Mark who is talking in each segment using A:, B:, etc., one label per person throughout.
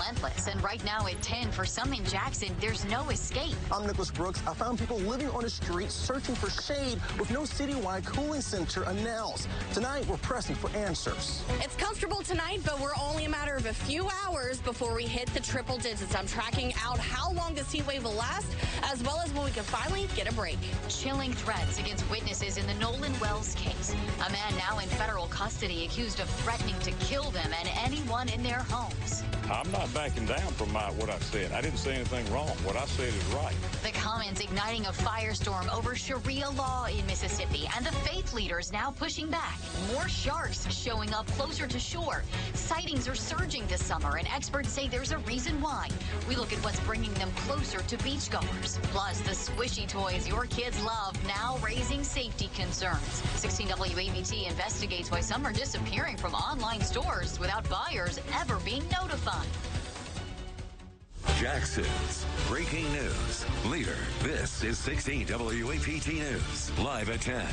A: relentless, and right now at 10 for some in Jackson, there's no escape.
B: I'm Nicholas Brooks. I found people living on the street searching for shade with no citywide cooling center announced. Tonight, we're pressing for answers.
C: It's comfortable tonight, but we're only a matter of a few hours before we hit the triple digits. I'm tracking out how long this heat wave will last, as well as when we can finally get a break.
A: Chilling threats against witnesses in the Nolan Wells case. A man now in federal custody accused of threatening to kill them and anyone in their homes.
D: I'm not backing down from what I said. I didn't say anything wrong. What I said is right.
A: The comments igniting a firestorm over Sharia law in Mississippi, and the faith leaders now pushing back. More sharks showing up closer to shore. Sightings are surging this summer, and experts say there's a reason why. We look at what's bringing them closer to beachgoers. Plus, the squishy toys your kids love now raising safety concerns. 16 WABT investigates why some are disappearing from online stores without buyers ever being notified.
E: Jackson's breaking news leader. This is 16 WAPT News, live at 10.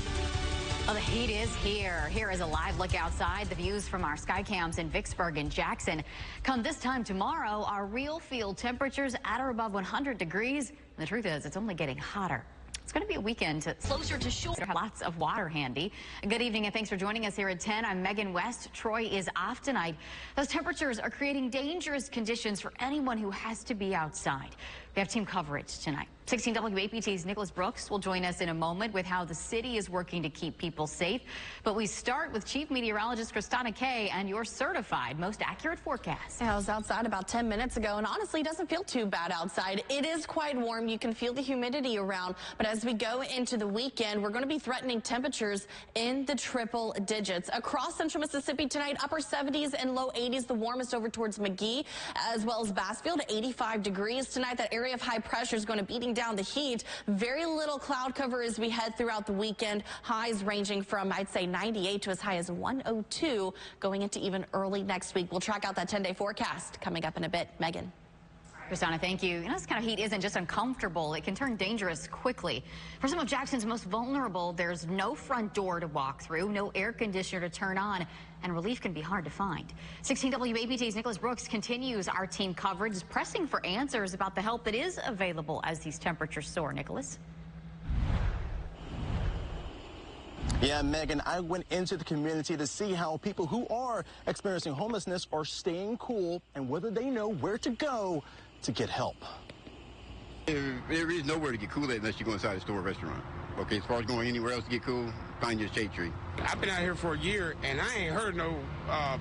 A: Well, the heat is here. Here is a live look outside. The views from our sky cams in Vicksburg and Jackson. Come this time tomorrow, our real field temperatures at or above 100 degrees. And the truth is, it's only getting hotter. It's going to be a weekend closer to shore. Lots of water handy. Good evening and thanks for joining us here at 10. I'm Megan West. Troy is off tonight. Those temperatures are creating dangerous conditions for anyone who has to be outside. We have team coverage tonight. 16 WAPT's Nicholas Brooks will join us in a moment with how the city is working to keep people safe. But we start with Chief Meteorologist Kristana Kay and your certified most accurate forecast.
C: I was outside about 10 minutes ago, and honestly, it doesn't feel too bad outside. It is quite warm. You can feel the humidity around. But as we go into the weekend, we're going to be threatening temperatures in the triple digits. Across central Mississippi tonight, upper 70s and low 80s, the warmest over towards McGee, as well as Bassfield, 85 degrees. Tonight, that area of high pressure is going to beating down the heat. Very little cloud cover as we head throughout the weekend. Highs ranging from, I'd say, 98 to as high as 102 going into even early next week. We'll track out that 10-day forecast coming up in a bit. Megan.
A: Kristana, thank you. You know, this kind of heat isn't just uncomfortable. It can turn dangerous quickly. For some of Jackson's most vulnerable, there's no front door to walk through, no air conditioner to turn on, and relief can be hard to find. 16 WABT's Nicholas Brooks continues our team coverage, pressing for answers about the help that is available as these temperatures soar. Nicholas?
B: Yeah, Megan, I went into the community to see how people who are experiencing homelessness are staying cool and whether they know where to go to get help.
F: There is nowhere to get cool at unless you go inside a store or restaurant. Okay, as far as going anywhere else to get cool, find your shade tree.
G: I've been out here for a year, and I ain't heard no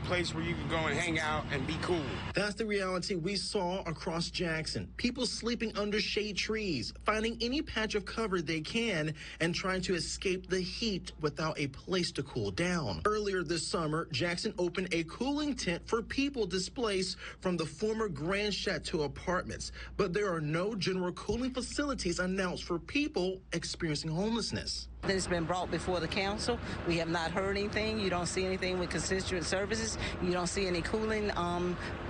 G: place where you can go and hang out and be cool.
B: That's the reality we saw across Jackson. People sleeping under shade trees, finding any patch of cover they can, and trying to escape the heat without a place to cool down. Earlier this summer, Jackson opened a cooling tent for people displaced from the former Grand Chateau apartments. But there are no general cooling facilities announced for people experiencing homelessness.
H: It's been brought before the council. We have not heard anything. You don't see anything with constituent services. You don't see any cooling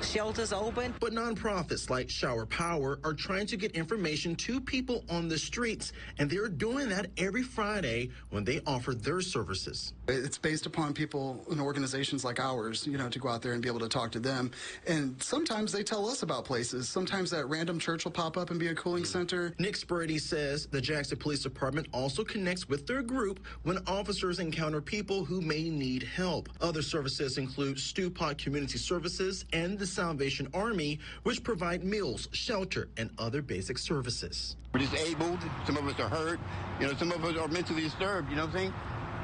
H: shelters open.
B: But nonprofits like Shower Power are trying to get information to people on the streets, and they're doing that every Friday when they offer their services.
I: It's based upon people and organizations like ours, you know, to go out there and be able to talk to them. And sometimes they tell us about places. Sometimes that random church will pop up and be a cooling center.
B: Nick Sprady says the Jackson Police Department also connects with their group when officers encounter people who may need help. Other services include Stew Pot Community Services and the Salvation Army, which provide meals, shelter, and other basic services.
F: We're disabled, some of us are hurt, you know, some of us are mentally disturbed, you know what I'm saying?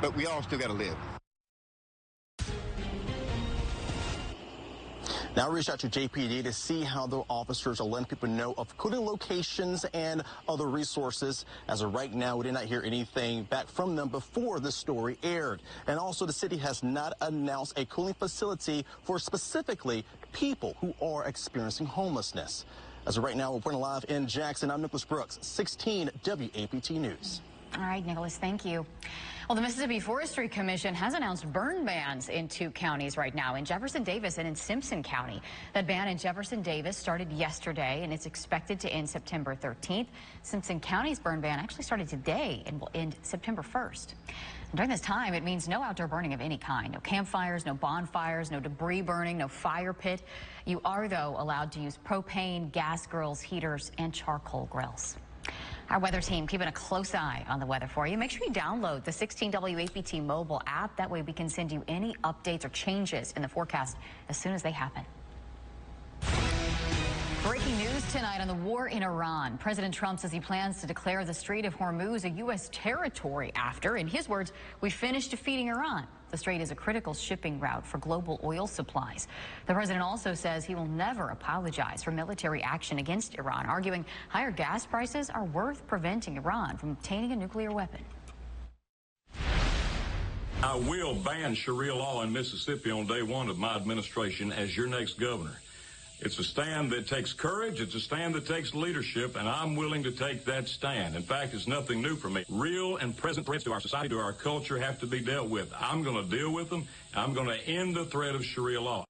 F: But we all still got to live.
B: Now reach out to JPD to see how the officers are letting people know of cooling locations and other resources. As of right now, we did not hear anything back from them before the story aired. And also, the city has not announced a cooling facility for specifically people who are experiencing homelessness. As of right now, we're reporting live in Jackson. I'm Nicholas Brooks, 16 WAPT News.
A: All right, Nicholas, thank you. Well, the Mississippi Forestry Commission has announced burn bans in 2 counties right now, in Jefferson Davis and in Simpson County. That ban in Jefferson Davis started yesterday, and it's expected to end September 13th. Simpson County's burn ban actually started today and will end September 1st. During this time, it means no outdoor burning of any kind. No campfires, no bonfires, no debris burning, no fire pit. You are, though, allowed to use propane, gas grills, heaters, and charcoal grills. Our weather team keeping a close eye on the weather for you. Make sure you download the 16 WAPT mobile app. That way we can send you any updates or changes in the forecast as soon as they happen. Breaking news tonight on the war in Iran. President Trump says he plans to declare the Strait of Hormuz a U.S. territory after, in his words, we finished defeating Iran. The strait is a critical shipping route for global oil supplies. The president also says he will never apologize for military action against Iran, arguing higher gas prices are worth preventing Iran from obtaining a nuclear weapon.
D: I will ban Sharia law in Mississippi on day one of my administration as your next governor. It's a stand that takes courage. It's a stand that takes leadership, and I'm willing to take that stand. In fact, it's nothing new for me. Real and present threats to our society, to our culture, have to be dealt with. I'm going to deal with them. I'm going to end the threat of Sharia law.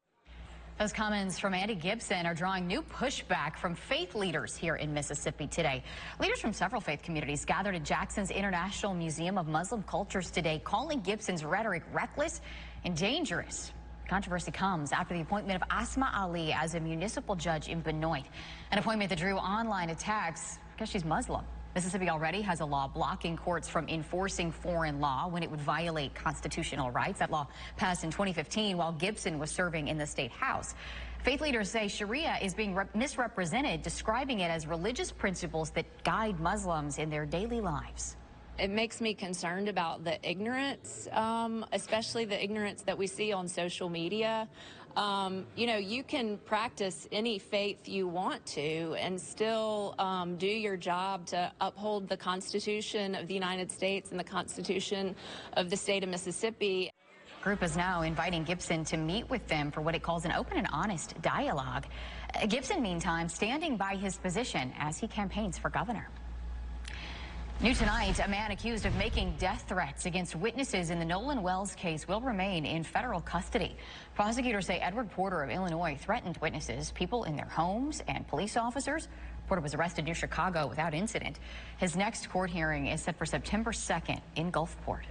A: Those comments from Andy Gibson are drawing new pushback from faith leaders here in Mississippi today. Leaders from several faith communities gathered at Jackson's International Museum of Muslim Cultures today, calling Gibson's rhetoric reckless and dangerous. Controversy comes after the appointment of Asma Ali as a municipal judge in Benoit, an appointment that drew online attacks because she's Muslim. Mississippi already has a law blocking courts from enforcing foreign law when it would violate constitutional rights. That law passed in 2015 while Gibson was serving in the state house. Faith leaders say Sharia is being misrepresented, describing it as religious principles that guide Muslims in their daily lives.
J: It makes me concerned about the ignorance, especially the ignorance that we see on social media. You know, you can practice any faith you want to and still do your job to uphold the Constitution of the United States and the Constitution of the state of Mississippi.
A: The group is now inviting Gibson to meet with them for what it calls an open and honest dialogue. Gibson, meantime, standing by his position as he campaigns for governor. New tonight, a man accused of making death threats against witnesses in the Nolan Wells case will remain in federal custody. Prosecutors say Edward Porter of Illinois threatened witnesses, people in their homes, and police officers. Porter was arrested near Chicago without incident. His next court hearing is set for September 2nd in Gulfport.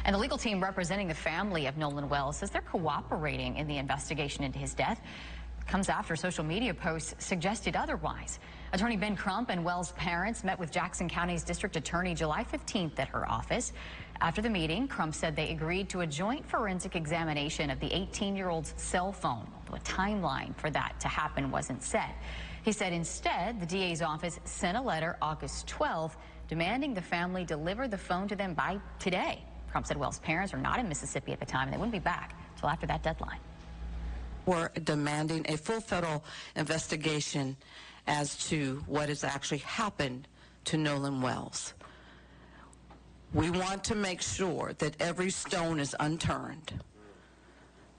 A: And the legal team representing the family of Nolan Wells says they're cooperating in the investigation into his death. Comes after social media posts suggested otherwise. Attorney Ben Crump and Wells' parents met with Jackson County's district attorney July 15th at her office. After the meeting, Crump said they agreed to a joint forensic examination of the 18-year-old's cell phone, although a timeline for that to happen wasn't set. He said instead, the DA's office sent a letter August 12th demanding the family deliver the phone to them by today. Crump said Wells' parents are not in Mississippi at the time and they wouldn't be back until after that deadline.
K: We're demanding a full federal investigation as to what has actually happened to Nolan Wells. We want to make sure that every stone is unturned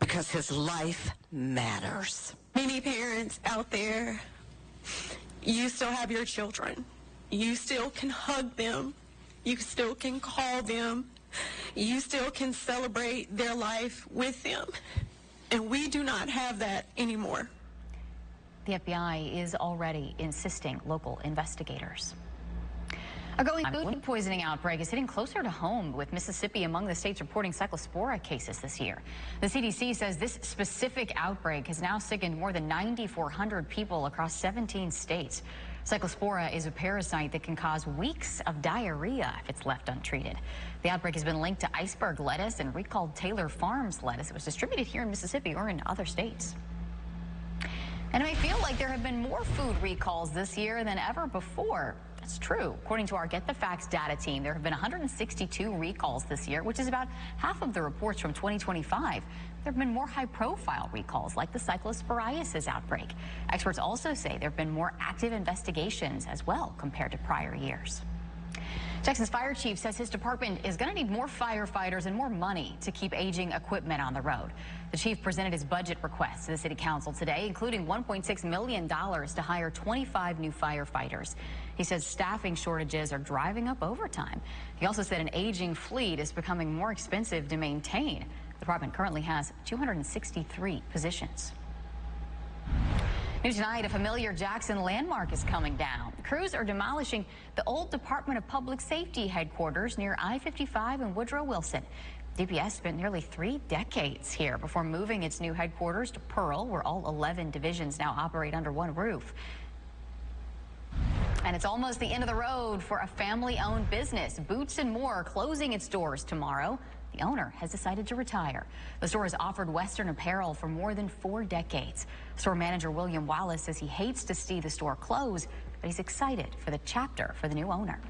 K: because his life matters.
L: Many parents out there, you still have your children. You still can hug them. You still can call them. You still can celebrate their life with them. And we do not have that anymore.
A: The FBI is already insisting local investigators. A growing food poisoning outbreak is hitting closer to home, with Mississippi among the states reporting cyclospora cases this year. The CDC says this specific outbreak has now sickened more than 9,400 people across 17 states. Cyclospora is a parasite that can cause weeks of diarrhea if it's left untreated. The outbreak has been linked to iceberg lettuce and recalled Taylor Farms lettuce that was distributed here in Mississippi or in other states. And it may feel like there have been more food recalls this year than ever before. That's true. According to our Get the Facts data team, there have been 162 recalls this year, which is about half of the reports from 2025. There have been more high-profile recalls, like the cyclosporiasis outbreak. Experts also say there have been more active investigations as well compared to prior years. Jackson's fire chief says his department is going to need more firefighters and more money to keep aging equipment on the road. The chief presented his budget request to the city council today, including $1.6 million to hire 25 new firefighters. He says staffing shortages are driving up overtime. He also said an aging fleet is becoming more expensive to maintain. The department currently has 263 positions. New tonight, a familiar Jackson landmark is coming down. Crews are demolishing the old Department of Public Safety headquarters near I-55 and Woodrow Wilson. DPS spent nearly 3 decades here before moving its new headquarters to Pearl, where all 11 divisions now operate under one roof. And it's almost the end of the road for a family-owned business. Boots and More closing its doors tomorrow. The owner has decided to retire. The store has offered Western apparel for more than 4 decades. Store manager William Wallace says he hates to see the store close, but he's excited for the chapter for the new owner.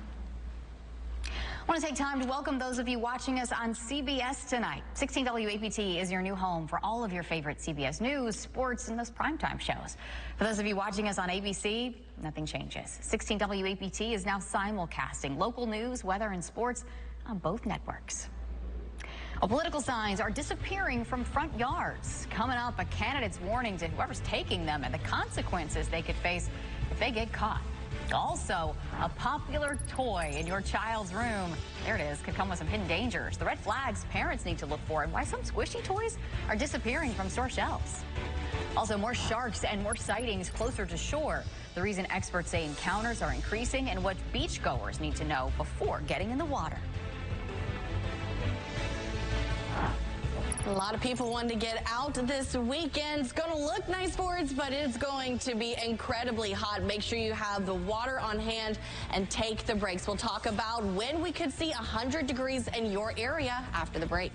A: I want to take time to welcome those of you watching us on CBS tonight. 16 WAPT is your new home for all of your favorite CBS news, sports, and those primetime shows. For those of you watching us on ABC, nothing changes. 16 WAPT is now simulcasting local news, weather, and sports on both networks. Well, political signs are disappearing from front yards. Coming up, a candidate's warning to whoever's taking them and the consequences they could face if they get caught. Also, a popular toy in your child's room, there it is, could come with some hidden dangers. The red flags parents need to look for and why some squishy toys are disappearing from store shelves. Also, more sharks and more sightings closer to shore. The reason experts say encounters are increasing and what beachgoers need to know before getting in the water.
C: A lot of people want to get out this weekend. It's going to look nice for it, but it's going to be incredibly hot. Make sure you have the water on hand and take the breaks. We'll talk about when we could see 100 degrees in your area after the break.